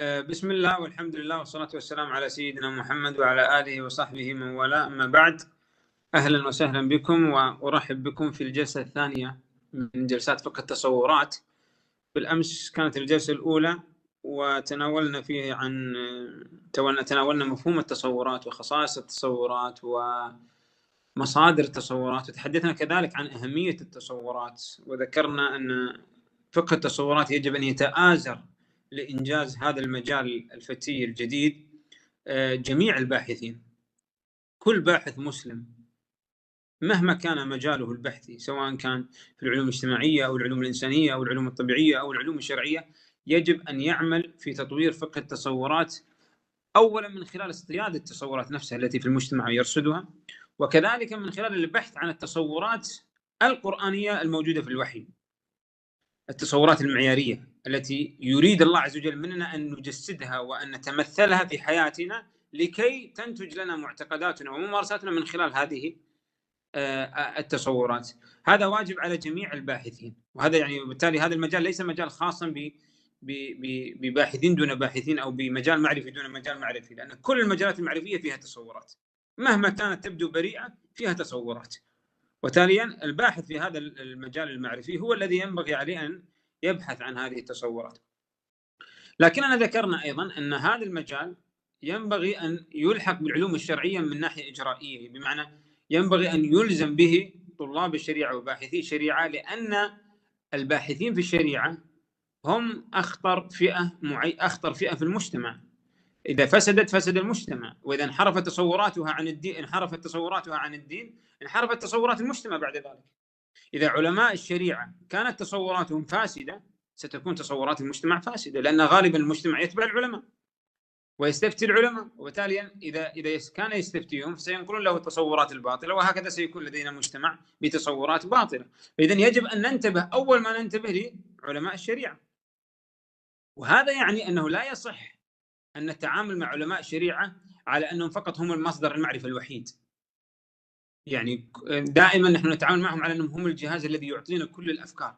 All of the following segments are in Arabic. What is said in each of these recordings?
بسم الله والحمد لله والصلاة والسلام على سيدنا محمد وعلى آله وصحبه من والاه، أما بعد. أهلا وسهلا بكم، وأرحب بكم في الجلسة الثانية من جلسات فقه التصورات. بالأمس كانت الجلسة الأولى وتناولنا فيه تناولنا مفهوم التصورات وخصائص التصورات ومصادر التصورات، وتحدثنا كذلك عن أهمية التصورات، وذكرنا أن فقه التصورات يجب أن يتآزر لإنجاز هذا المجال الفتي الجديد جميع الباحثين، كل باحث مسلم مهما كان مجاله البحثي، سواء كان في العلوم الاجتماعية أو العلوم الإنسانية أو العلوم الطبيعية أو العلوم الشرعية، يجب أن يعمل في تطوير فقه التصورات، أولا من خلال اصطياد التصورات نفسها التي في المجتمع ويرصدها، وكذلك من خلال البحث عن التصورات القرآنية الموجودة في الوحي، التصورات المعيارية التي يريد الله عز وجل مننا أن نجسدها وأن نتمثلها في حياتنا لكي تنتج لنا معتقداتنا وممارساتنا من خلال هذه التصورات. هذا واجب على جميع الباحثين، وهذا يعني بالتالي هذا المجال ليس مجال خاصا بباحثين دون باحثين أو بمجال معرفي دون مجال معرفي، لأن كل المجالات المعرفية فيها تصورات مهما كانت تبدو بريئة، فيها تصورات. وتاليا الباحث في هذا المجال المعرفي هو الذي ينبغي عليه أن يبحث عن هذه التصورات. لكننا ذكرنا أيضا أن هذا المجال ينبغي أن يلحق بالعلوم الشرعية من ناحية إجرائية، بمعنى ينبغي أن يلزم به طلاب الشريعة وباحثي الشريعة، لأن الباحثين في الشريعة هم أخطر فئة في المجتمع. إذا فسدت فسد المجتمع، وإذا انحرفت تصوراتها عن الدين انحرفت تصورات المجتمع بعد ذلك. إذا علماء الشريعة كانت تصوراتهم فاسدة، ستكون تصورات المجتمع فاسدة، لأن غالبا المجتمع يتبع العلماء ويستفتي العلماء، وبالتالي إذا كان يستفتيهم سينقلون له التصورات الباطلة، وهكذا سيكون لدينا مجتمع بتصورات باطلة. فإذا يجب أن ننتبه، أول ما ننتبه لعلماء الشريعة، وهذا يعني أنه لا يصح أن نتعامل مع علماء الشريعة على أنهم فقط هم المصدر المعرفة الوحيد. يعني دائما نحن نتعامل معهم على أنهم هم الجهاز الذي يعطينا كل الأفكار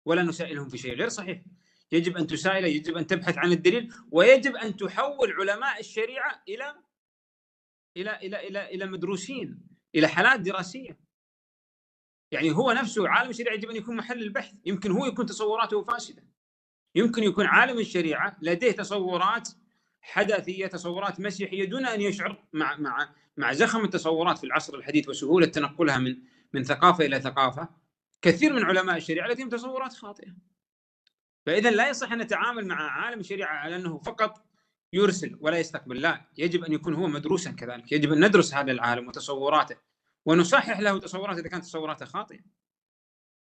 ولا نسائلهم في شيء. غير صحيح. يجب أن تسائل، يجب أن تبحث عن الدليل، ويجب أن تحول علماء الشريعة إلى مدروسين، إلى حالات دراسية. يعني هو نفسه عالم الشريعة يجب أن يكون محل البحث. يمكن هو يكون تصوراته فاسدة، يمكن يكون عالم الشريعة لديه تصورات حداثية، تصورات مسيحية، دون أن يشعر مع زخم التصورات في العصر الحديث وسهولة تنقلها من ثقافة إلى ثقافة. كثير من علماء الشريعة لديهم تصورات خاطئة. فإذا لا يصح أن نتعامل مع عالم الشريعة على أنه فقط يرسل ولا يستقبل، لا، يجب أن يكون هو مدروسا كذلك. يجب أن ندرس هذا العالم وتصوراته ونصحح له تصوراته إذا كانت تصوراته خاطئة.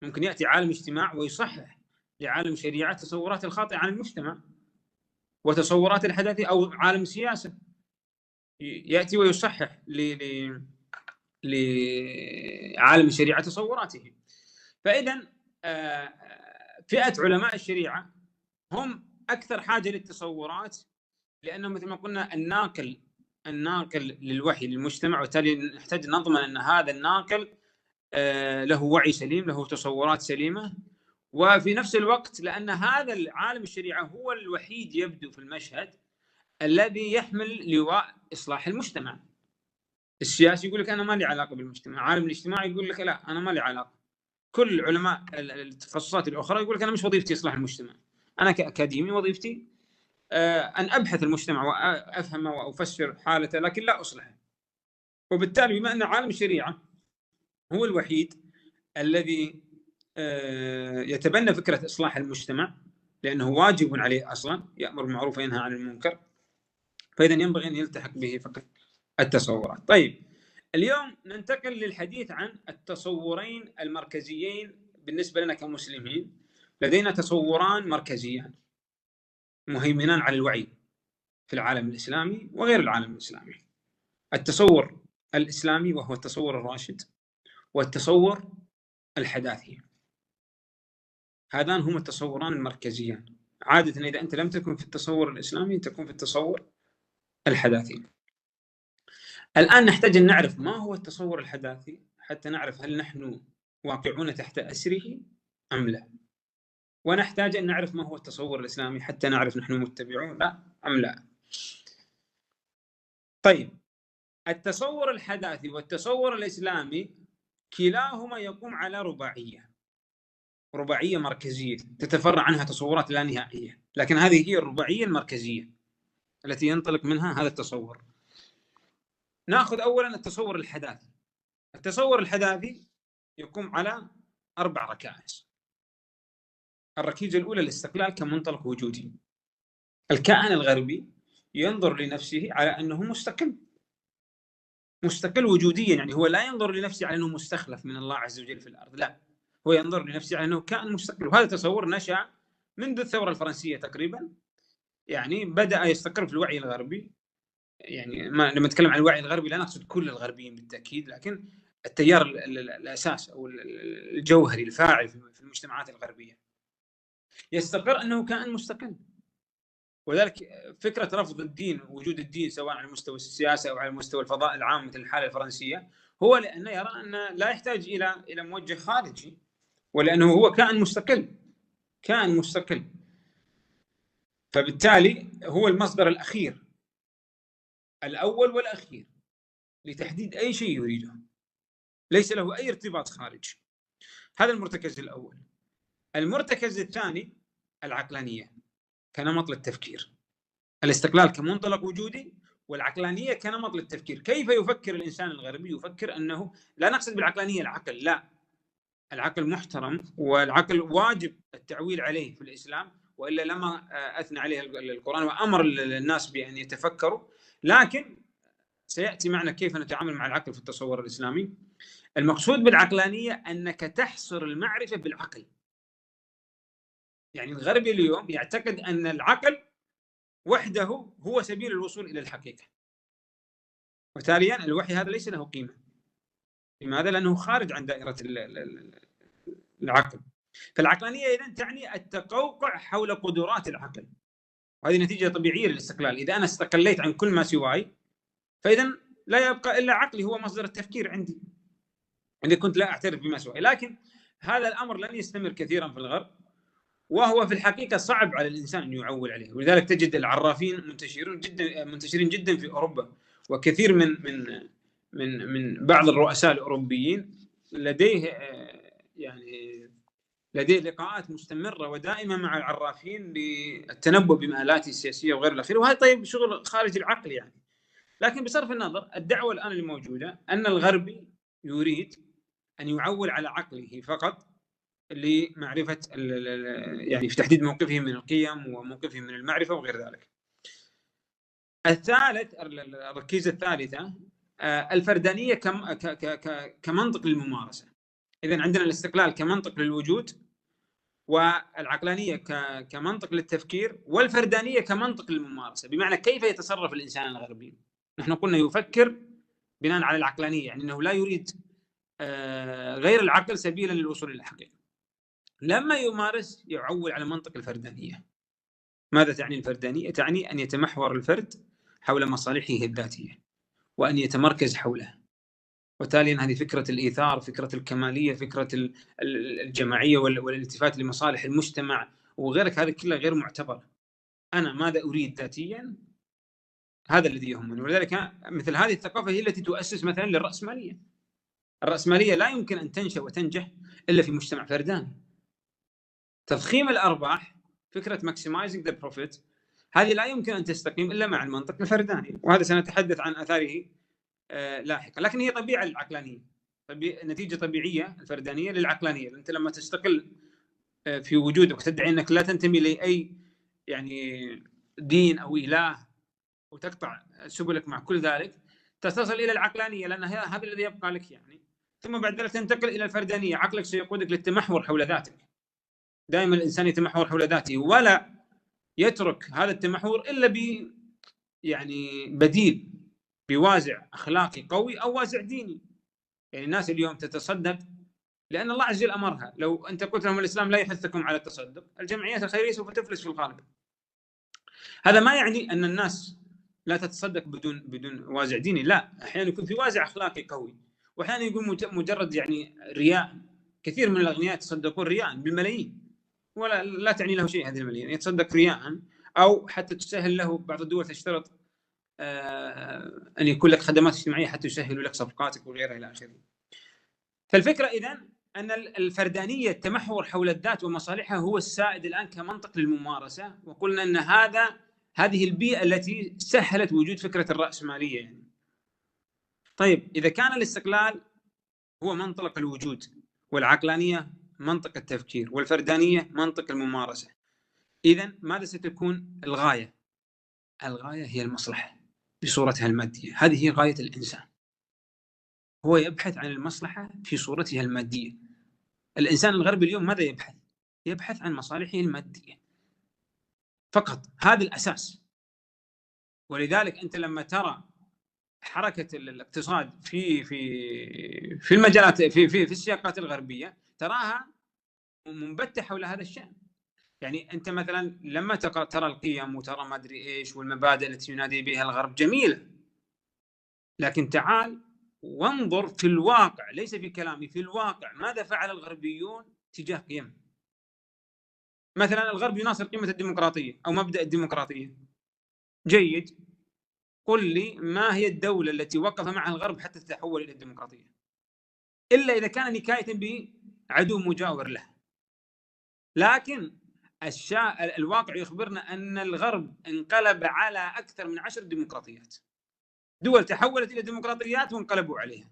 ممكن يأتي عالم اجتماع ويصحح لعالم شريعة تصورات الخاطئة عن المجتمع وتصورات الحداثة، أو عالم سياسة يأتي ويصحح لعالم الشريعة تصوراته. فإذا فئة علماء الشريعة هم أكثر حاجة للتصورات، لأنه مثل ما قلنا الناقل للوحي للمجتمع، وبالتالي نحتاج نضمن أن هذا الناقل له وعي سليم، له تصورات سليمة. وفي نفس الوقت لأن هذا العالم الشريعة هو الوحيد يبدو في المشهد الذي يحمل لواء إصلاح المجتمع. السياسي يقول لك أنا ما لي علاقة بالمجتمع، عالم الاجتماع يقول لك لا أنا ما لي علاقة، كل علماء التخصصات الأخرى يقول لك أنا مش وظيفتي إصلاح المجتمع، أنا كأكاديمي وظيفتي أن أبحث المجتمع وأفهمه وأفسر حالته، لكن لا أصلحه. وبالتالي بما أن عالم الشريعة هو الوحيد الذي يتبنى فكرة إصلاح المجتمع، لأنه واجب عليه أصلا، يأمر بالمعروف وينهى عن المنكر، فإذا ينبغي أن يلتحق به فقط التصورات. طيب، اليوم ننتقل للحديث عن التصورين المركزيين بالنسبة لنا كمسلمين. لدينا تصوران مركزيان مهيمنان على الوعي في العالم الإسلامي وغير العالم الإسلامي: التصور الإسلامي وهو التصور الراشد، والتصور الحداثي. هذان هما التصوران المركزيان. عادة إذا أنت لم تكن في التصور الإسلامي تكون في التصور الحداثي. الآن نحتاج أن نعرف ما هو التصور الحداثي حتى نعرف هل نحن واقعون تحت أسره أم لا. ونحتاج أن نعرف ما هو التصور الإسلامي حتى نعرف نحن متبعون لا أم لا. طيب، التصور الحداثي والتصور الإسلامي كلاهما يقوم على رباعية مركزية تتفرع عنها تصورات لا نهائية، لكن هذه هي الرباعية المركزية التي ينطلق منها هذا التصور. نأخذ أولا التصور الحداثي. التصور الحداثي يقوم على 4 ركائز. الركيزة الأولى الاستقلال كمنطلق وجودي. الكائن الغربي ينظر لنفسه على أنه مستقل وجوديا، يعني هو لا ينظر لنفسه على أنه مستخلف من الله عز وجل في الأرض، لا، هو ينظر لنفسه على أنه كائن مستقل. وهذا تصور نشأ منذ الثورة الفرنسية تقريبا، يعني بدأ يستقر في الوعي الغربي. يعني لما نتكلم عن الوعي الغربي لا نقصد كل الغربيين بالتأكيد، لكن التيار الأساس أو الجوهري الفاعل في المجتمعات الغربية يستقر أنه كائن مستقل. وذلك فكرة رفض الدين، وجود الدين سواء على مستوى السياسة أو على مستوى الفضاء العام مثل الحالة الفرنسية، هو لأنه يرى أن لا يحتاج إلى موجه خارجي، ولأنه هو كائن مستقل. فبالتالي هو المصدر الأخير الأول والأخير لتحديد أي شيء يريده، ليس له أي ارتباط خارجي. هذا المرتكز الأول. المرتكز الثاني العقلانية كنمط للتفكير. الاستقلال كمنطلق وجودي، والعقلانية كنمط للتفكير. كيف يفكر الإنسان الغربي؟ يفكر أنه، لا نقصد بالعقلانية العقل، لا، العقل محترم والعقل واجب التعويل عليه في الإسلام، وإلا لما أثنى عليه القرآن وأمر الناس بأن يتفكروا. لكن سيأتي معنا كيف نتعامل مع العقل في التصور الإسلامي. المقصود بالعقلانية أنك تحصر المعرفة بالعقل. يعني الغربي اليوم يعتقد أن العقل وحده هو سبيل الوصول إلى الحقيقة، وتاليا الوحي هذا ليس له قيمة. لماذا؟ لأنه خارج عن دائرة العقل. فالعقلانية إذن تعني التقوقع حول قدرات العقل، وهذه نتيجة طبيعية للاستقلال. إذا أنا استقليت عن كل ما سواي فإذا لا يبقى إلا عقلي هو مصدر التفكير عندي، إذا كنت لا أعترف بما سواي. لكن هذا الأمر لن يستمر كثيرا في الغرب، وهو في الحقيقة صعب على الإنسان أن يعول عليه. ولذلك تجد العرافين منتشرين جدا في أوروبا، وكثير من بعض الرؤساء الأوروبيين لديه لقاءات مستمرة ودائمة مع العرافين للتنبؤ بمآلاته السياسية وغير الأخير. وهذا طيب شغل خارج العقل يعني. لكن بصرف النظر، الدعوة الآن الموجودة أن الغربي يريد أن يعول على عقله فقط لمعرفة يعني في تحديد موقفه من القيم وموقفه من المعرفة وغير ذلك. الركيزة الثالثة الفردانية كمنطق للممارسة. إذن عندنا الاستقلال كمنطق للوجود، والعقلانية كمنطق للتفكير، والفردانية كمنطق للممارسة. بمعنى كيف يتصرف الإنسان الغربي؟ نحن قلنا يفكر بناء على العقلانية، يعني أنه لا يريد غير العقل سبيلا للوصول إلى الحقيقة. لما يمارس يعول على منطق الفردانية. ماذا تعني الفردانية؟ تعني أن يتمحور الفرد حول مصالحه الذاتية وأن يتمركز حولها، وتاليا هذه فكرة الإيثار، فكرة الكمالية، فكرة الجماعية والالتفات لمصالح المجتمع وغيرك، هذه كلها غير معتبرة. أنا ماذا أريد ذاتيا، هذا الذي يهمني. ولذلك مثل هذه الثقافة هي التي تؤسس مثلا للرأسمالية. الرأسمالية لا يمكن أن تنشأ وتنجح إلا في مجتمع فرداني. تضخيم الأرباح، فكرة maximizing the profit، هذه لا يمكن أن تستقيم إلا مع المنطق الفرداني، وهذا سنتحدث عن أثاره لاحقا. لكن هي طبيعة العقلانية، نتيجة طبيعية الفردانية للعقلانية. أنت لما تستقل في وجودك وتدعي أنك لا تنتمي لأي يعني دين أو إله وتقطع سبلك مع كل ذلك، تصل إلى العقلانية، لأن هذا الذي يبقى لك يعني. ثم بعد ذلك تنتقل إلى الفردانية، عقلك سيقودك للتمحور حول ذاتك. دائما الإنسان يتمحور حول ذاته، ولا يترك هذا التمحور إلا يعني بديل بوازع أخلاقي قوي أو وازع ديني. يعني الناس اليوم تتصدق لأن الله عز وجل أمرها. لو أنت قلت لهم الإسلام لا يحثكم على التصدق، الجمعيات الخيرية سوف تفلس في الغالب. هذا ما يعني أن الناس لا تتصدق بدون وازع ديني، لا، أحيانا يكون في وازع أخلاقي قوي، وأحيانا يكون مجرد يعني رياء. كثير من الأغنياء يتصدقون رياء بالملايين، ولا لا تعني له شيء هذه الماليه، يتصدق رياء، او حتى تسهل له. بعض الدول تشترط ان يكون لك خدمات اجتماعيه حتى يسهلوا لك صفقاتك وغيرها الى اخره. فالفكره اذا ان الفردانيه، التمحور حول الذات ومصالحها، هو السائد الان كمنطق للممارسه، وقلنا ان هذه البيئه التي سهلت وجود فكره الراسماليه يعني. طيب اذا كان الاستقلال هو منطلق الوجود، والعقلانيه منطق التفكير، والفردانيه منطق الممارسه، اذا ماذا ستكون الغايه؟ الغايه هي المصلحه بصورتها الماديه. هذه هي غايه الانسان، هو يبحث عن المصلحه في صورتها الماديه. الانسان الغربي اليوم ماذا يبحث؟ يبحث عن مصالحه الماديه فقط، هذا الاساس. ولذلك انت لما ترى حركه الاقتصاد في المجالات في السياقات الغربيه، تراها منبته حول هذا الشان. يعني انت مثلا لما ترى القيم وترى ما ادري ايش والمبادئ التي ينادي بها الغرب جميله، لكن تعال وانظر في الواقع، ليس في كلامي، في الواقع ماذا فعل الغربيون تجاه قيم. مثلا الغرب يناصر قيمه الديمقراطيه او مبدا الديمقراطيه، جيد، قل لي ما هي الدوله التي وقف معها الغرب حتى تتحول الى الديمقراطيه، الا اذا كان نكايه بعدو مجاور له. لكن الواقع يخبرنا ان الغرب انقلب على اكثر من 10 ديمقراطيات، دول تحولت الى ديمقراطيات وانقلبوا عليها،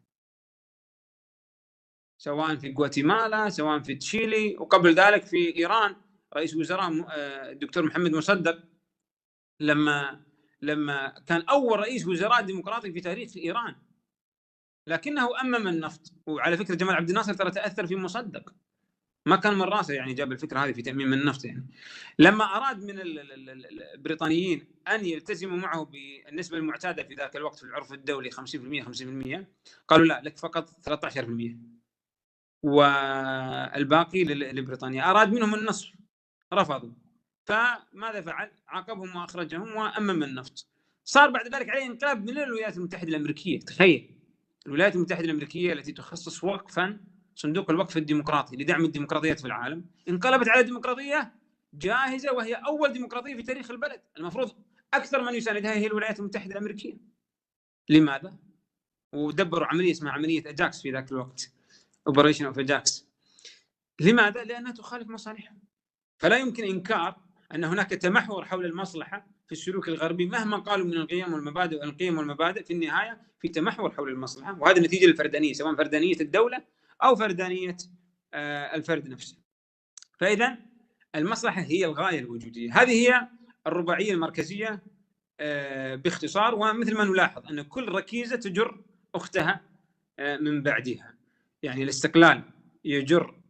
سواء في غواتيمالا، سواء في تشيلي، وقبل ذلك في ايران رئيس وزراء الدكتور محمد مصدق لما كان اول رئيس وزراء ديمقراطي في تاريخ ايران، لكنه امم النفط. وعلى فكره جمال عبد الناصر ترى تاثر في مصدق، ما كان من راسه يعني جاب الفكره هذه في تاميم النفط. يعني لما اراد من البريطانيين ان يلتزموا معه بالنسبه المعتاده في ذاك الوقت في العرف الدولي 50%، قالوا لا، لك فقط 13%، والباقي لبريطانيا. اراد منهم النصف، رفضوا. فماذا فعل؟ عاقبهم واخرجهم وامم النفط. صار بعد ذلك عليه انقلاب من الولايات المتحده الامريكيه. تخيل الولايات المتحده الامريكيه التي تخصص وقفا، صندوق الوقف الديمقراطي لدعم الديمقراطيات في العالم، انقلبت على ديمقراطيه جاهزه، وهي اول ديمقراطيه في تاريخ البلد. المفروض اكثر من يساندها هي الولايات المتحده الامريكيه. لماذا؟ ودبروا عمليه اسمها عمليه اجاكس في ذاك الوقت، اوبريشن اوف اجاكس. لماذا؟ لانها تخالف مصالحهم. فلا يمكن انكار ان هناك تمحور حول المصلحه في السلوك الغربي، مهما قالوا من القيم والمبادئ. القيم والمبادئ في النهايه في تمحور حول المصلحه، وهذا نتيجه للفردانيه، سواء فردانيه الدوله او فردانيه الفرد نفسه. فاذا المصلحه هي الغايه الوجوديه. هذه هي الرباعيه المركزيه باختصار. ومثل ما نلاحظ ان كل ركيزه تجر اختها من بعدها. يعني الاستقلال يجر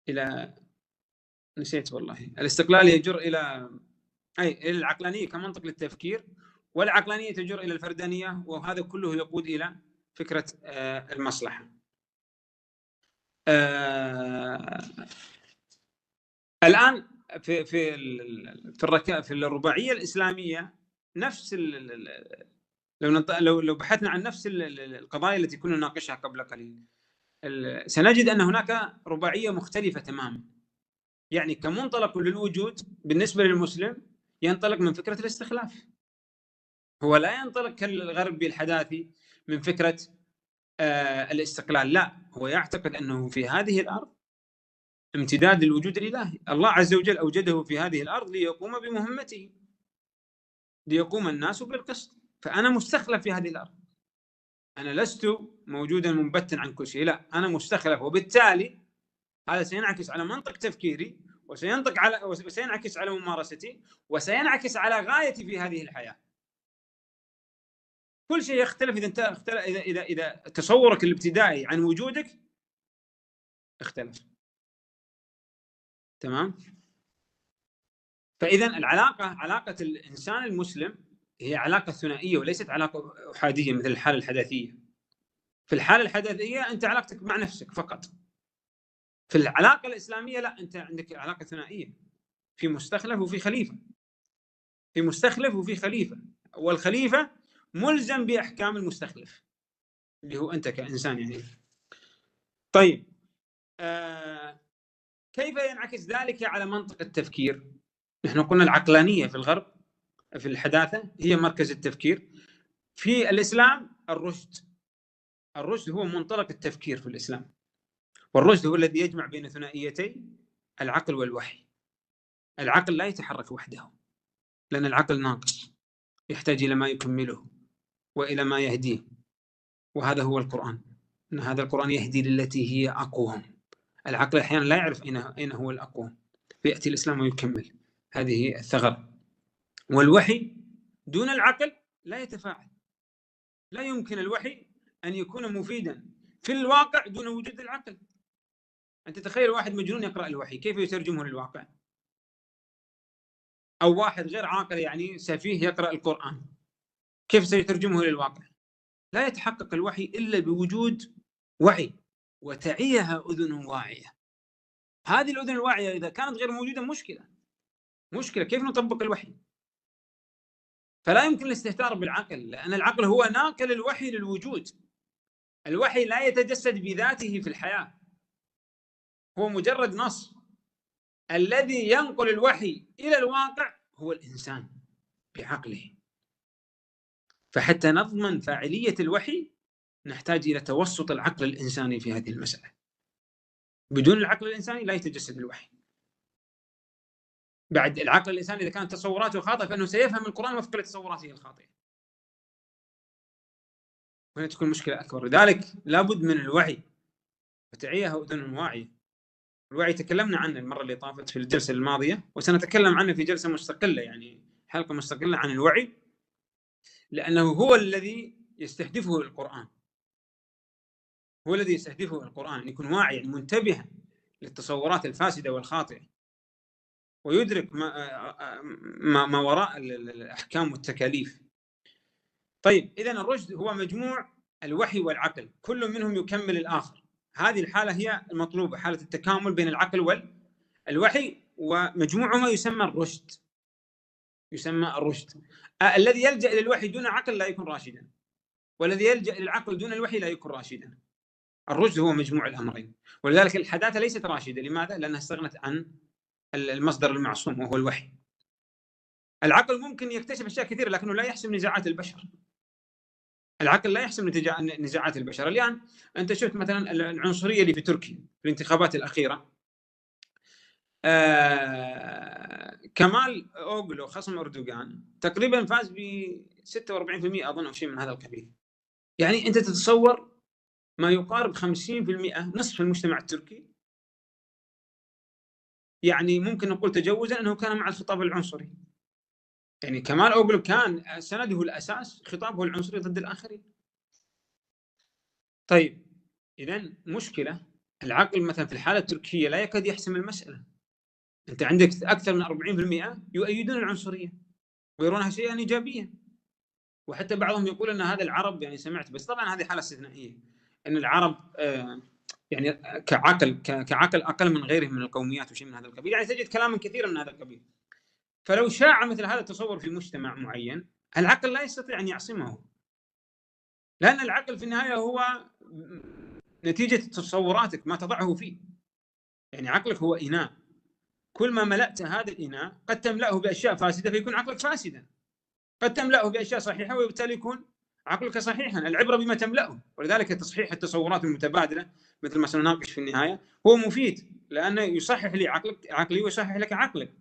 الى نسيت والله. الاستقلال يجر الى العقلانيه كمنطق للتفكير، والعقلانيه تجر الى الفردانيه، وهذا كله يقود الى فكره المصلحه. الان في الرباعيه الاسلاميه نفس لو بحثنا عن نفس القضايا التي كنا نناقشها قبل قليل، سنجد ان هناك رباعيه مختلفه تماما. يعني كمنطلق للوجود بالنسبه للمسلم ينطلق من فكره الاستخلاف، هو لا ينطلق كالغربي الحداثي من فكره الاستقلال. لا، هو يعتقد انه في هذه الارض امتداد للوجود الالهي. الله عز وجل اوجده في هذه الارض ليقوم بمهمته، ليقوم الناس بالقسط. فانا مستخلف في هذه الارض، انا لست موجودا منبتا عن كل شيء، لا، انا مستخلف. وبالتالي هذا سينعكس على منطق تفكيري، وسينعكس على ممارستي، وسينعكس على غايتي في هذه الحياه. كل شيء يختلف اذا تصورك الابتدائي عن وجودك اختلف. تمام؟ فاذا علاقه الانسان المسلم هي علاقه ثنائيه وليست علاقه احاديه مثل الحاله الحداثيه. في الحاله الحداثيه انت علاقتك مع نفسك فقط. في العلاقه الاسلاميه لا، انت عندك علاقه ثنائيه، في مستخلف وفي خليفه. في مستخلف وفي خليفه، والخليفه ملزم باحكام المستخلف اللي هو انت كانسان. يعني طيب كيف ينعكس ذلك على منطق التفكير؟ نحن قلنا العقلانية في الغرب في الحداثة هي مركز التفكير. في الإسلام الرشد هو منطلق التفكير في الإسلام، والرشد هو الذي يجمع بين ثنائيتي العقل والوحي. العقل لا يتحرك وحده، لأن العقل ناقص، يحتاج إلى ما يكمله وإلى ما يهديه، وهذا هو القرآن. إن هذا القرآن يهدي للتي هي أقوم. العقل أحيانا لا يعرف أين هو الأقوم، فيأتي الإسلام ويكمل هذه الثغرة. والوحي دون العقل لا يتفاعل. لا يمكن الوحي أن يكون مفيدا في الواقع دون وجود العقل. أنت تخيل واحد مجنون يقرأ الوحي، كيف يترجمه للواقع؟ أو واحد غير عاقل يعني سفيه يقرأ القرآن، كيف سيترجمه للواقع؟ لا يتحقق الوحي إلا بوجود وعي وتعيها أذن واعية. هذه الأذن الواعية إذا كانت غير موجودة مشكلة. كيف نطبق الوحي؟ فلا يمكن الاستهتار بالعقل، لأن العقل هو ناقل الوحي للوجود. الوحي لا يتجسد بذاته في الحياة، هو مجرد نص. الذي ينقل الوحي إلى الواقع هو الإنسان بعقله. فحتى نضمن فاعلية الوحي نحتاج إلى توسط العقل الإنساني في هذه المسألة. بدون العقل الإنساني لا يتجسد الوحي. بعد العقل الإنساني إذا كانت تصوراته خاطئة فإنه سيفهم القرآن وفق لتصوراته الخاطئة، وهنا تكون مشكلة أكبر. لذلك لابد من الوعي وتعيها أذن واعية. الوعي تكلمنا عنه المرة اللي طافت في الجلسة الماضية، وسنتكلم عنه في جلسة مستقلة، يعني حلقة مستقلة عن الوعي، لأنه هو الذي يستهدفه القرآن. هو الذي يستهدفه القرآن، أن يكون واعيا منتبها للتصورات الفاسدة والخاطئة، ويدرك ما وراء الأحكام والتكاليف. طيب إذن الرشد هو مجموع الوحي والعقل، كل منهم يكمل الآخر. هذه الحالة هي المطلوبة، حالة التكامل بين العقل والوحي، ومجموعهما يسمى الرشد. الذي يلجأ إلى الوحي دون عقل لا يكون راشدا، والذي يلجأ إلى العقل دون الوحي لا يكون راشدا. الرشد هو مجموع الأمرين. ولذلك الحداثة ليست راشدة. لماذا؟ لأنها استغنت عن المصدر المعصوم وهو الوحي. العقل ممكن يكتشف أشياء كثيرة لكنه لا يحسم نزاعات البشر. العقل لا يحسم نزاعات البشر. الآن أنت شفت مثلا العنصرية اللي في تركيا في الانتخابات الأخيرة. كمال أوغلو خصم أردوغان تقريبا فاز ب 46% أظن أو شيء من هذا القبيل. يعني أنت تتصور ما يقارب 50%، نصف المجتمع التركي، يعني ممكن نقول تجوزا أنه كان مع الخطاب العنصري. يعني كمال أوغلو كان سنده الأساس خطابه العنصري ضد الآخرين. طيب إذن مشكلة. العقل مثلا في الحالة التركية لا يكاد يحسم المسألة. أنت عندك أكثر من 40% يؤيدون العنصرية ويرونها شيئا إيجابيا، وحتى بعضهم يقول أن هذا العرب، يعني سمعت، بس طبعا هذه حالة استثنائية، أن العرب يعني كعقل أقل من غيرهم من القوميات وشيء من هذا القبيل. يعني تجد كلاما كثيرا من هذا القبيل. فلو شاع مثل هذا التصور في مجتمع معين، العقل لا يستطيع أن يعصمه، لأن العقل في النهاية هو نتيجة تصوراتك، ما تضعه فيه. يعني عقلك هو إناء، كل ما ملأت هذا الإناء قد تملأه بأشياء فاسدة فيكون عقلك فاسدا، قد تملأه بأشياء صحيحة وبالتالي يكون عقلك صحيحا. العبرة بما تملأه. ولذلك تصحيح التصورات المتبادلة مثل ما سنناقش في النهاية هو مفيد، لأنه يصحح لي عقلي ويصحح لك عقلك.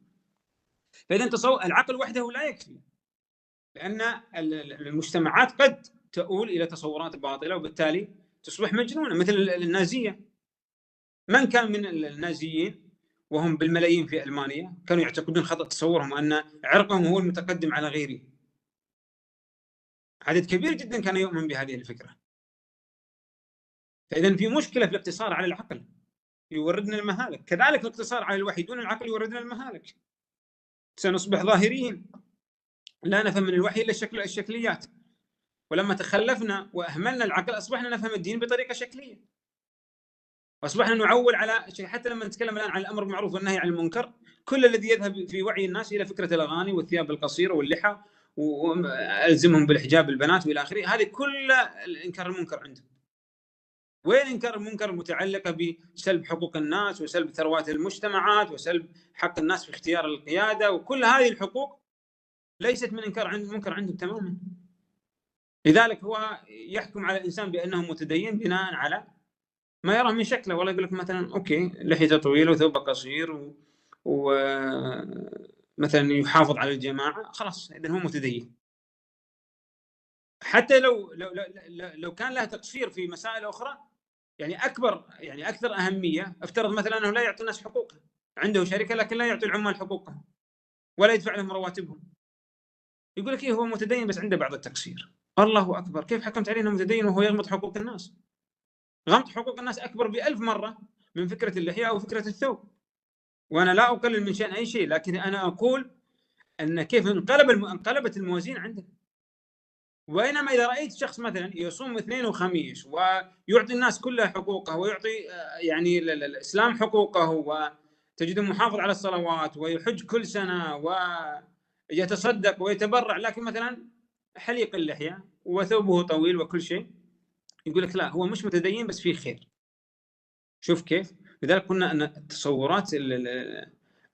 فإذا العقل وحده لا يكفي، لأن المجتمعات قد تؤول إلى تصورات باطلة وبالتالي تصبح مجنونة، مثل النازية. من كان من النازيين وهم بالملايين في ألمانيا كانوا يعتقدون خطأ تصورهم أن عرقهم هو المتقدم على غيره. عدد كبير جدا كان يؤمن بهذه الفكرة. فإذا في مشكلة في الاقتصار على العقل يوردنا المهالك، كذلك الاقتصار على الوحي دون العقل يوردنا المهالك. سنصبح ظاهريين لا نفهم من الوحي إلا الشكليات، ولما تخلفنا وأهملنا العقل أصبحنا نفهم الدين بطريقة شكلية، وأصبحنا نعول على شيء. حتى لما نتكلم الآن عن الأمر بالمعروف والنهي عن المنكر، كل الذي يذهب في وعي الناس إلى فكرة الأغاني والثياب القصيرة واللحى وألزمهم بالحجاب البنات وإلى آخره، هذه كل الإنكار المنكر عندهم. وين إنكار المنكر المتعلقة بسلب حقوق الناس وسلب ثروات المجتمعات وسلب حق الناس في اختيار القيادة، وكل هذه الحقوق ليست من إنكار المنكر عندهم تماما. لذلك هو يحكم على الإنسان بأنه متدين بناء على ما يراه من شكله، ولا يقول لك مثلا أوكي لحيته طويلة وثوبه قصير ومثلا يحافظ على الجماعة، خلاص إذا هو متدين. حتى لو كان له تقصير في مسائل أخرى، يعني أكثر أهمية، افترض مثلا أنه لا يعطي الناس حقوقهم، عنده شركة لكن لا يعطي العمال حقوقهم ولا يدفع لهم رواتبهم، يقول لك إيه هو متدين بس عنده بعض التقصير. الله أكبر، كيف حكمت عليه أنه متدين وهو يغمط حقوق الناس؟ غمط حقوق الناس أكبر ب1000 مرة من فكرة اللحية أو فكرة الثوب. وأنا لا أقلل من شأن أي شيء، لكن أنا أقول أن كيف انقلبت الموازين عندنا. وإنما إذا رأيت شخص مثلا يصوم اثنين وخميس ويعطي الناس كلها حقوقها ويعطي يعني الإسلام حقوقه وتجده محافظ على الصلوات ويحج كل سنة ويتصدق ويتبرع، لكن مثلا حليق اللحية وثوبه طويل وكل شيء، يقول لك لا هو مش متدين بس فيه خير. شوف كيف؟ لذلك قلنا أن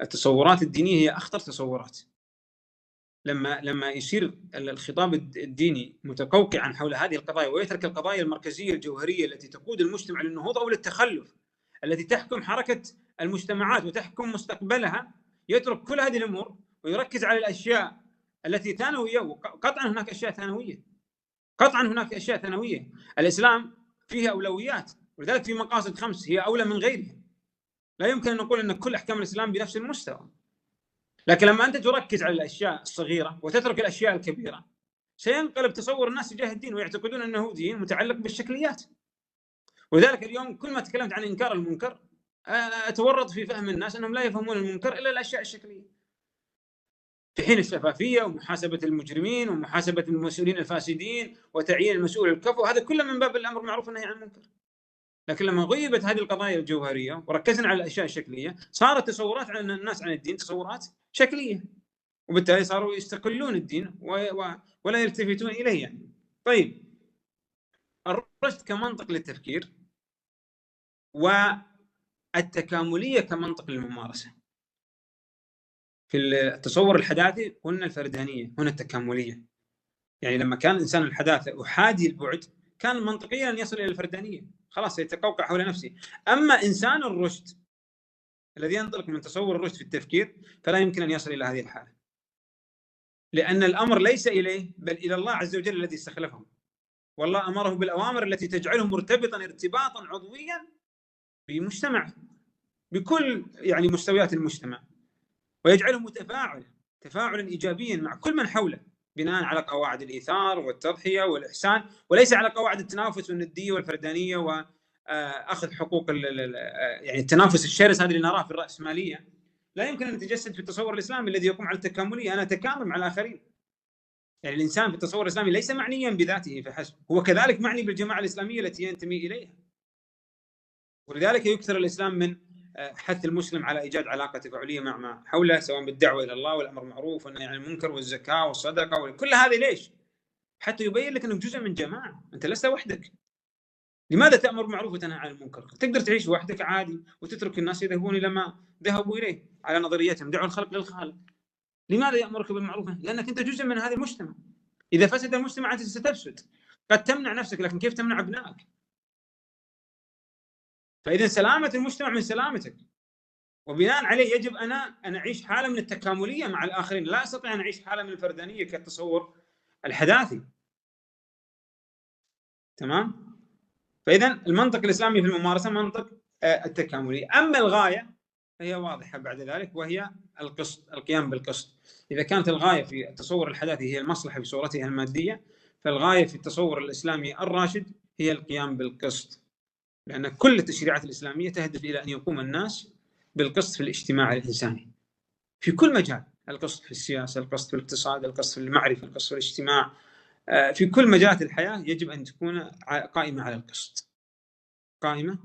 التصورات الدينية هي أخطر تصورات. لما يصير الخطاب الديني متقوقعا حول هذه القضايا ويترك القضايا المركزية الجوهرية التي تقود المجتمع للنهوض أو للتخلف، التي تحكم حركة المجتمعات وتحكم مستقبلها، يترك كل هذه الأمور ويركز على الأشياء التي ثانوية. وقطعا هناك أشياء ثانوية، قطعا هناك أشياء ثانوية. الإسلام فيه أولويات، ولذلك في مقاصد 5 هي أولى من غيرها. لا يمكن أن نقول أن كل أحكام الإسلام بنفس المستوى، لكن لما أنت تركز على الأشياء الصغيرة وتترك الأشياء الكبيرة سينقلب تصور الناس تجاه الدين ويعتقدون أنه دين متعلق بالشكليات. ولذلك اليوم كل ما تكلمت عن إنكار المنكر أتورط في فهم الناس أنهم لا يفهمون المنكر إلا الأشياء الشكلية، في حين الشفافية ومحاسبة المجرمين ومحاسبة المسؤولين الفاسدين وتعيين المسؤول الكفو، هذا كله من باب الأمر بالمعروف والنهي عن المنكر. لكن لما غيبت هذه القضايا الجوهرية وركزنا على الأشياء الشكلية، صارت تصورات عن الناس عن الدين تصورات شكلية، وبالتالي صاروا يستقلون الدين ولا يلتفتون إليه يعني. طيب، الرشد كمنطق للتفكير والتكاملية كمنطق للممارسة. في التصور الحداثي قلنا الفردانية، هنا التكاملية. يعني لما كان الإنسان الحداثة أحادي البعد كان منطقيا أن يصل إلى الفردانية، خلاص يتقوقع حول نفسه. أما إنسان الرشد الذي ينطلق من تصور الرشد في التفكير فلا يمكن أن يصل إلى هذه الحالة، لأن الأمر ليس إليه بل إلى الله عز وجل الذي استخلفه. والله أمره بالأوامر التي تجعله مرتبطا ارتباطا عضويا بمجتمع بكل يعني مستويات المجتمع، ويجعله تفاعلا إيجابيا مع كل من حوله بناء على قواعد الإيثار والتضحية والإحسان، وليس على قواعد التنافس والندية والفردانية وأخذ حقوق يعني التنافس الشرس هذا اللي نراه في الرأسمالية. لا يمكن أن يتجسد في التصور الإسلامي الذي يقوم على التكاملية، أنا أتكامل مع الآخرين. يعني الإنسان في التصور الإسلامي ليس معنيا بذاته فحسب، هو كذلك معني بالجماعة الإسلامية التي ينتمي إليها. ولذلك يكثر الإسلام من حث المسلم على إيجاد علاقة تفاعلية مع حوله، سواء بالدعوة إلى الله والأمر بالمعروف والنهي عن المنكر والزكاة والصدقة وكل هذه. ليش؟ حتى يبين لك أنك جزء من جماعة، أنت لست وحدك. لماذا تأمر بالمعروف وتنهى عن المنكر؟ تقدر تعيش وحدك عادي وتترك الناس يذهبون إلى ما ذهبوا إليه على نظريتهم، دعوا الخلق للخالق. لماذا يأمرك بالمعروف؟ لأنك أنت جزء من هذا المجتمع. إذا فسد المجتمع أنت ستفسد. قد تمنع نفسك لكن كيف تمنع أبنائك؟ فإذا سلامة المجتمع من سلامتك، وبناء عليه يجب أن أعيش حالة من التكاملية مع الآخرين. لا أستطيع أن أعيش حالة من الفردانية كالتصور الحداثي. تمام؟ فإذا المنطق الإسلامي في الممارسة منطق التكاملي. أما الغاية فهي واضحة بعد ذلك، وهي القسط، القيام بالقسط. إذا كانت الغاية في التصور الحداثي هي المصلحة بصورتها المادية، فالغاية في التصور الإسلامي الراشد هي القيام بالقسط، لأن كل التشريعات الإسلامية تهدف إلى أن يقوم الناس بالقسط في الاجتماع الإنساني في كل مجال. القسط في السياسة، القسط في الاقتصاد، القسط في المعرفة، القسط في الاجتماع، في كل مجالات الحياة يجب أن تكون قائمة على القسط، قائمة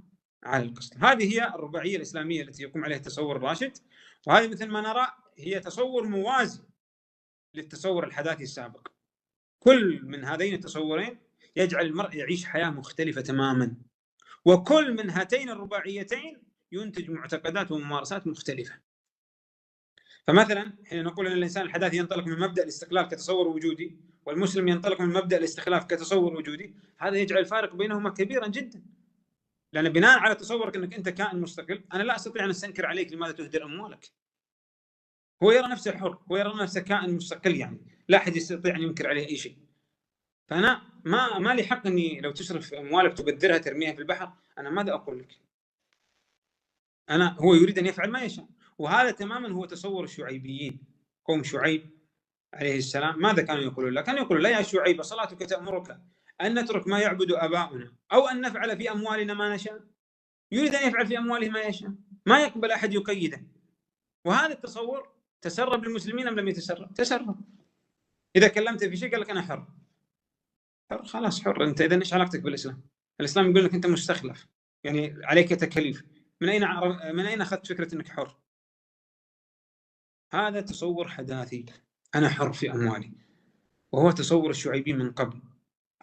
على القسط. هذه هي الرباعية الإسلامية التي يقوم عليها التصور الراشد، وهذه مثل ما نرى هي تصور موازي للتصور الحداثي السابق. كل من هذين التصورين يجعل المرء يعيش حياة مختلفة تماما، وكل من هاتين الرباعيتين ينتج معتقدات وممارسات مختلفة. فمثلا حين نقول أن الإنسان الحداثي ينطلق من مبدأ الاستقلال كتصور وجودي، والمسلم ينطلق من مبدأ الاستخلاف كتصور وجودي، هذا يجعل الفارق بينهما كبيرا جدا. لأن بناء على تصورك أنك أنت كائن مستقل، أنا لا أستطيع أن أستنكر عليك لماذا تهدر أموالك. هو يرى نفسه حر، هو يرى نفسه كائن مستقل، يعني لا أحد يستطيع أن ينكر عليه أي شيء. فأنا ما لي حق أني لو تصرف أموالك تبذرها ترميها في البحر، أنا ماذا أقول لك؟ هو يريد أن يفعل ما يشاء. وهذا تماما هو تصور الشعيبيين. قوم شعيب عليه السلام ماذا كانوا يقولون له؟ كانوا يقولون لا يا شعيب صلاتك تأمرك أن نترك ما يعبد آباؤنا أو أن نفعل في أموالنا ما نشاء. يريد أن يفعل في أمواله ما يشاء، ما يقبل أحد يقيده. وهذا التصور تسرب للمسلمين أم لم يتسرب؟ تسرب. إذا كلمت في شيء قال لك أنا حر. حر خلاص حر أنت. إذا إيش علاقتك بالإسلام؟ الإسلام يقول لك أنت مستخلف، يعني عليك تكاليف. من أين أخذت فكرة أنك حر؟ هذا تصور حداثي، أنا حر في أموالي، وهو تصور الشعيبي من قبل.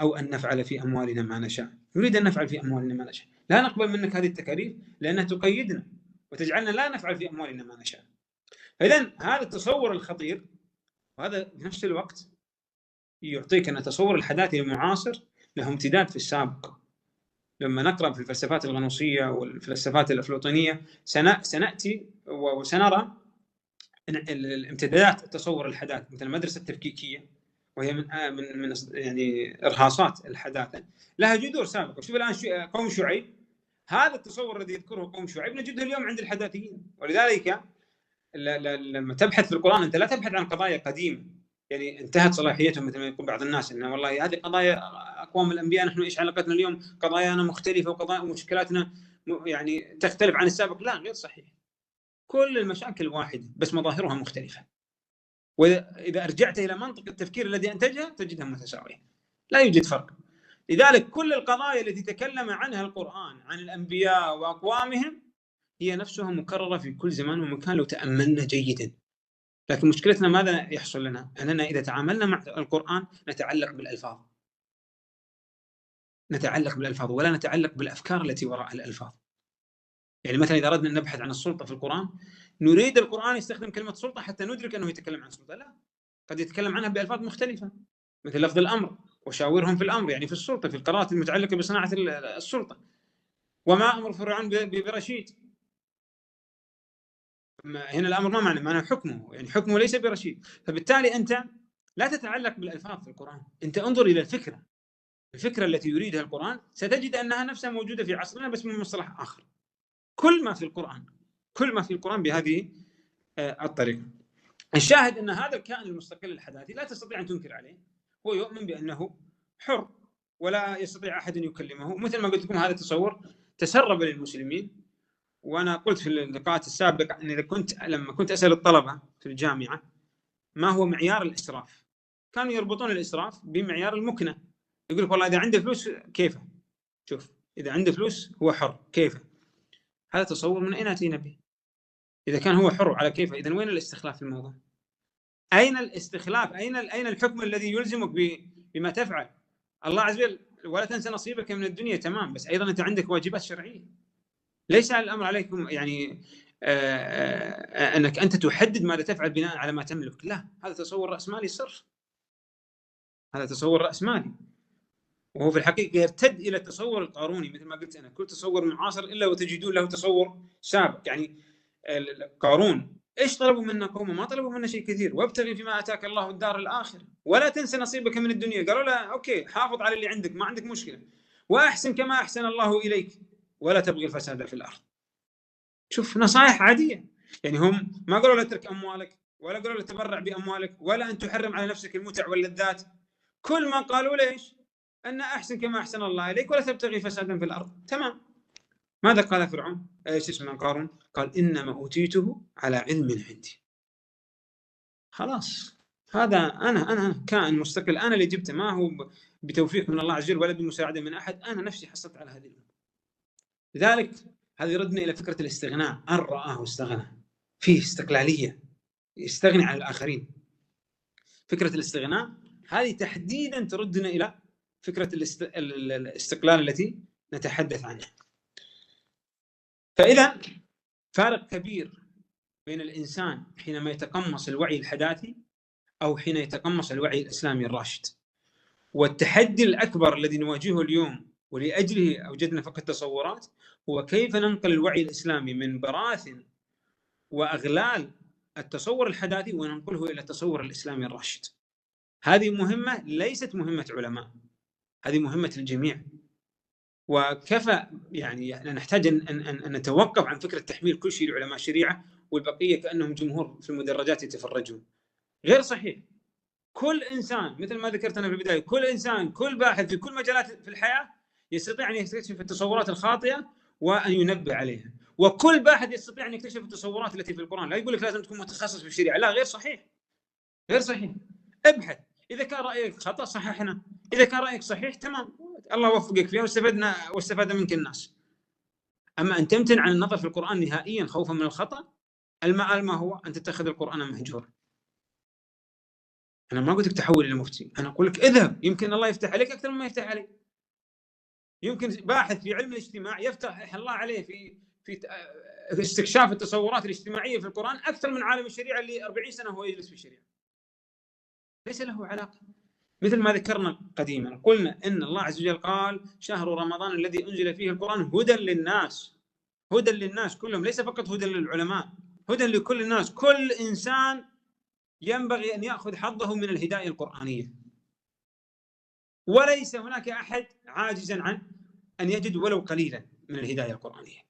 أو أن نفعل في أموالنا ما نشاء. نريد أن نفعل في أموالنا ما نشاء، لا نقبل منك هذه التكاليف لأنها تقيدنا وتجعلنا لا نفعل في أموالنا ما نشاء. إذن هذا التصور الخطير، وهذا في نفس الوقت يعطيك أن تصور الحداثي المعاصر له امتداد في السابق. لما نقرأ في الفلسفات الغنوصية والفلسفات الأفلاطونية سنأتي وسنرى الامتدادات التصور الحداثي، مثل المدرسة التفكيكية، وهي من يعني إرهاصات الحداثة، لها جذور سابقة. شوف الآن قوم شعيب، هذا التصور الذي يذكره قوم شعيب نجده اليوم عند الحداثيين. ولذلك لما تبحث في القرآن أنت لا تبحث عن قضايا قديمة يعني انتهت صلاحيتهم، مثل ما يقول بعض الناس إن والله هذه قضايا أقوام الأنبياء، نحن إيش علاقتنا اليوم؟ قضايانا مختلفة وقضايا ومشكلاتنا يعني تختلف عن السابق. لا، غير صحيح. كل المشاكل واحدة بس مظاهرها مختلفة. وإذا أرجعت إلى منطق التفكير الذي أنتجها تجدها متساوية، لا يوجد فرق. لذلك كل القضايا التي تكلم عنها القرآن عن الأنبياء وأقوامهم هي نفسها مكررة في كل زمان ومكان لو تأملنا جيدا. لكن مشكلتنا ماذا يحصل لنا؟ أننا إذا تعاملنا مع القرآن نتعلق بالألفاظ ولا نتعلق بالأفكار التي وراء الألفاظ. يعني مثلا إذا أردنا أن نبحث عن السلطة في القرآن، نريد القرآن يستخدم كلمة سلطة حتى ندرك أنه يتكلم عن سلطة. لا، قد يتكلم عنها بألفاظ مختلفة، مثل لفظ الأمر وشاورهم في الأمر، يعني في السلطة، في القرارات المتعلقة بصناعة السلطة. وما أمر فرعون برشيد. هنا الأمر ما معنى حكمه، يعني حكمه ليس برشيد. فبالتالي أنت لا تتعلق بالألفاظ في القرآن، أنت انظر إلى الفكرة التي يريدها القرآن، ستجد أنها نفسها موجودة في عصرنا بس من مصطلح آخر. كل ما في القرآن بهذه الطريقة. الشاهد أن هذا الكائن المستقل الحداثي لا تستطيع أن تنكر عليه. هو يؤمن بأنه حر ولا يستطيع أحد أن يكلمه. مثل ما قلت لكم هذا التصور تسرب للمسلمين. وأنا قلت في اللقاءات السابقة أن لما كنت أسأل الطلبة في الجامعة ما هو معيار الإسراف، كانوا يربطون الإسراف بمعيار المكنة. يقول لك والله إذا عنده فلوس كيفه، شوف إذا عنده فلوس هو حر كيفه. هذا تصور من أين أتينا به؟ إذا كان هو حر على كيفه، إذن وين الاستخلاف في الموضوع؟ أين الاستخلاف؟ أين الحكم الذي يلزمك بما تفعل؟ الله عز وجل ولا تنسى نصيبك من الدنيا، تمام، بس أيضا أنت عندك واجبات شرعية. ليس الأمر عليكم يعني أنك أنت تحدد ماذا تفعل بناء على ما تملك. لا، هذا تصور رأسمالي صرف. هذا تصور رأسمالي، وهو في الحقيقة يرتد إلى التصور القاروني. مثل ما قلت أنا، كل تصور معاصر إلا وتجدون له تصور سابق. يعني قارون إيش طلبوا منا قومه؟ ما طلبوا منا شيء كثير. وابتغي فيما آتاك الله الدار الآخرة ولا تنسى نصيبك من الدنيا. قالوا لا أوكي، حافظ على اللي عندك، ما عندك مشكلة، وأحسن كما أحسن الله إليك ولا تبغي الفساد في الأرض. شوف، نصائح عادية. يعني هم ما قالوا لا تترك أموالك، ولا قالوا لا تبرع بأموالك، ولا أن تحرم على نفسك المتع واللذات. كل ما قالوا ليش؟ أن أحسن كما أحسن الله إليك ولا تبتغي فسادا في الأرض. تمام. ماذا قال فرعون؟ ايش اسمه قارون؟ قال إنما أوتيته على علم عندي. خلاص، هذا أنا كائن مستقل، أنا اللي جبته، ما هو بتوفيق من الله عز وجل ولا بمساعدة من أحد، أنا نفسي حصلت على هذه الأمور. لذلك هذا يردنا إلى فكرة الاستغناء. أن رآه استغنى، فيه استقلالية، يستغني عن الآخرين. فكرة الاستغناء هذه تحديدا تردنا إلى فكرة الاستقلال التي نتحدث عنها. فإذا فارق كبير بين الإنسان حينما يتقمص الوعي الحداثي أو حين يتقمص الوعي الإسلامي الراشد. والتحدي الأكبر الذي نواجهه اليوم ولأجله أوجدنا فقط تصورات هو كيف ننقل الوعي الإسلامي من براثن وأغلال التصور الحداثي وننقله إلى التصور الإسلامي الراشد. هذه مهمة ليست مهمة علماء، هذه مهمة الجميع. وكفى يعني نحتاج أن نتوقف عن فكرة تحميل كل شيء لعلماء الشريعة والبقية كأنهم جمهور في المدرجات يتفرجون. غير صحيح. كل إنسان مثل ما ذكرت أنا في البداية، كل إنسان، كل باحث في كل مجالات في الحياة يستطيع أن يكتشف التصورات الخاطئة وأن ينبه عليها. وكل باحث يستطيع أن يكتشف التصورات التي في القرآن. لا يقول لك لازم تكون متخصص في الشريعة، لا، غير صحيح، غير صحيح. ابحث، إذا كان رأيك خطأ صححنا، إذا كان رأيك صحيح تمام، الله وفقك فيها واستفاد منك الناس. أما أن تمتنع عن النظر في القرآن نهائيا خوفا من الخطأ، المآل ما هو؟ أن تتخذ القرآن مهجورا. أنا ما قلت لك تحول إلى مفتي، أنا أقول لك اذهب، يمكن الله يفتح عليك أكثر مما يفتح عليك. يمكن باحث في علم الاجتماع يفتح الله عليه في استكشاف التصورات الاجتماعية في القرآن أكثر من عالم الشريعة اللي 40 سنة هو يجلس في الشريعة. ليس له علاقة. مثل ما ذكرنا قديما، قلنا إن الله عز وجل قال: شهر رمضان الذي أنزل فيه القرآن هدى للناس. هدى للناس كلهم، ليس فقط هدى للعلماء، هدى لكل الناس. كل إنسان ينبغي أن يأخذ حظه من الهداية القرآنية، وليس هناك أحد عاجزا عن أن يجد ولو قليلا من الهداية القرآنية.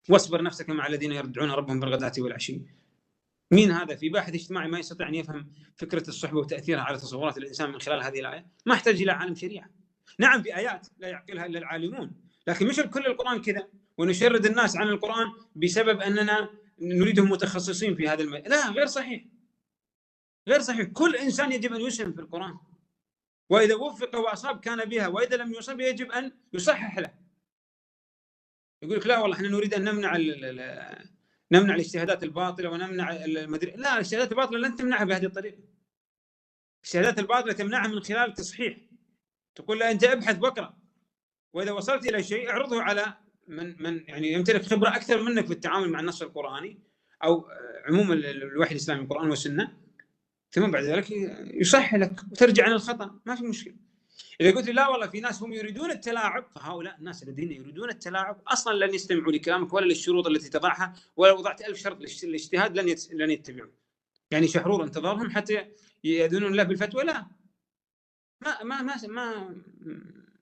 واصبر نفسك مع الذين يرجعون ربهم بالغداة والعشي. مين هذا؟ في باحث اجتماعي ما يستطيع أن يفهم فكرة الصحبة وتأثيرها على تصورات الإنسان من خلال هذه الآية؟ ما يحتاج إلى عالم شريعة. نعم، في آيات لا يعقلها إلا العالمون، لكن مش كل القرآن كذا ونشرد الناس عن القرآن بسبب أننا نريدهم متخصصين في هذا المجال. لا، غير صحيح، غير صحيح. كل إنسان يجب أن يسهم في القرآن، وإذا وفق وأصاب كان بها، وإذا لم يصب يجب أن يصحح له. يقول لك لا والله احنا نريد أن نمنع الاجتهادات الباطلة ونمنع لا، الاجتهادات الباطلة لن تمنعها بهذه الطريقة. الاجتهادات الباطلة تمنعها من خلال التصحيح. تقول له أنت ابحث واقرأ، وإذا وصلت إلى شيء اعرضه على من يعني يمتلك خبرة أكثر منك في التعامل مع النص القرآني أو عموم الوحي الإسلامي القرآن والسنة، ثم بعد ذلك يصحح لك وترجع عن الخطأ، ما في مشكلة. إذا قلت لي لا والله في ناس هم يريدون التلاعب، فهؤلاء الناس الذين يريدون التلاعب أصلا لن يستمعوا لكلامك ولا للشروط التي تضعها، ولو وضعت 1000 شرط للاجتهاد لن يتبعوا. يعني شحرور انتظرهم حتى يأذنون له بالفتوى؟ لا،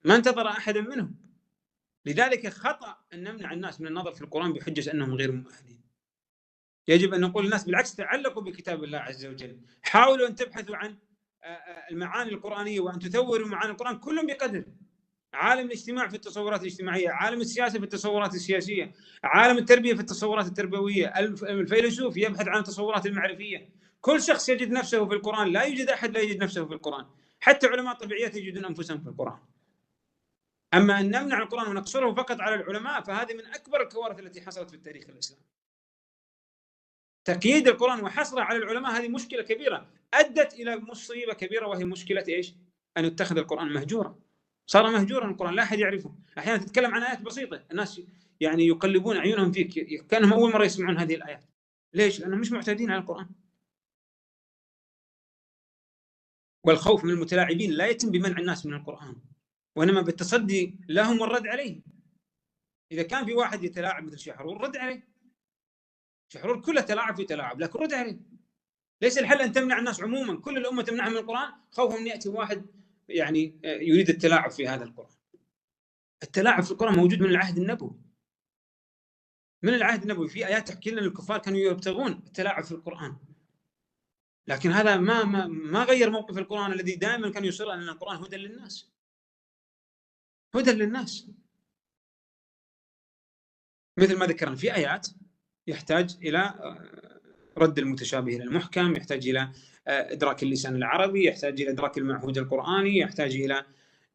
ما انتظر أحدا منهم. لذلك خطأ أن نمنع الناس من النظر في القرآن بحجة أنهم غير مؤهلين. يجب أن نقول للناس بالعكس، تعلقوا بكتاب الله عز وجل، حاولوا أن تبحثوا عن المعاني القرآنية وأن تثوروا معاني القرآن كلهم بقدر. عالم الاجتماع في التصورات الاجتماعية، عالم السياسة في التصورات السياسية، عالم التربية في التصورات التربوية، الفيلسوف يبحث عن التصورات المعرفية. كل شخص يجد نفسه في القرآن، لا يوجد أحد لا يجد نفسه في القرآن. حتى علماء الطبيعيات يجدون أنفسهم في القرآن. أما أن نمنع القرآن ونقصره فقط على العلماء فهذه من أكبر الكوارث التي حصلت في التاريخ الإسلامي. تقييد القرآن وحصره على العلماء هذه مشكلة كبيرة أدت إلى مصيبة كبيرة، وهي مشكلة إيش؟ أن يتخذ القرآن مهجورا. صار مهجورا القرآن، لا أحد يعرفه. أحيانا تتكلم عن آيات بسيطة الناس يعني يقلبون أعينهم فيك كأنهم أول مرة يسمعون هذه الآيات. ليش؟ لأنهم مش معتادين على القرآن. والخوف من المتلاعبين لا يتم بمنع الناس من القرآن، وإنما بالتصدي لهم والرد عليه. إذا كان في واحد يتلاعب مثل شحرور رد عليه. شحرور كله تلاعب في تلاعب، لكن رد عليه. ليس الحل أن تمنع الناس عموما، كل الأمة تمنعها من القرآن خوفا أن يأتي واحد يعني يريد التلاعب في هذا القرآن. التلاعب في القرآن موجود من العهد النبوي. من العهد النبوي في آيات تحكي لنا الكفار كانوا يبتغون التلاعب في القرآن، لكن هذا ما غير موقف القرآن الذي دائما كان يصر أن القرآن هدى للناس. هدى للناس. مثل ما ذكرنا في آيات يحتاج إلى رد المتشابه إلى المحكم، يحتاج إلى إدراك اللسان العربي، يحتاج إلى إدراك المعهود القرآني، يحتاج إلى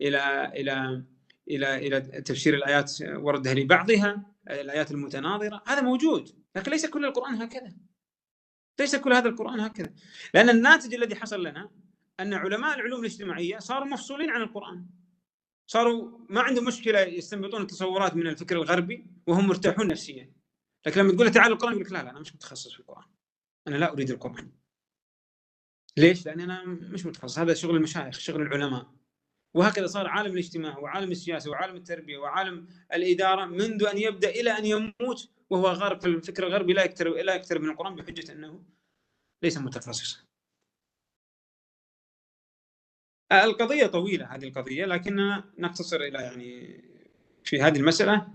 إلى إلى إلى إلى تفسير الآيات وردها لبعضها، الآيات المتناظرة. هذا موجود، لكن ليس كل القرآن هكذا. ليس كل هذا القرآن هكذا، لأن الناتج الذي حصل لنا أن علماء العلوم الاجتماعية صاروا مفصولين عن القرآن. صاروا ما عندهم مشكله يستنبطون التصورات من الفكر الغربي وهم مرتاحون نفسيا. لكن لما تقول له تعال القرآن يقول لك لا لا انا مش متخصص في القرآن، انا لا اريد القرآن. ليش؟ لان انا مش متخصص، هذا شغل المشايخ، شغل العلماء. وهكذا صار عالم الاجتماع وعالم السياسه وعالم التربيه وعالم الاداره منذ ان يبدا الى ان يموت وهو غارق في الفكر الغربي، لا يقترب من القرآن بحجه انه ليس متخصصا. القضيه طويله هذه القضيه، لكننا نقتصر الى يعني في هذه المساله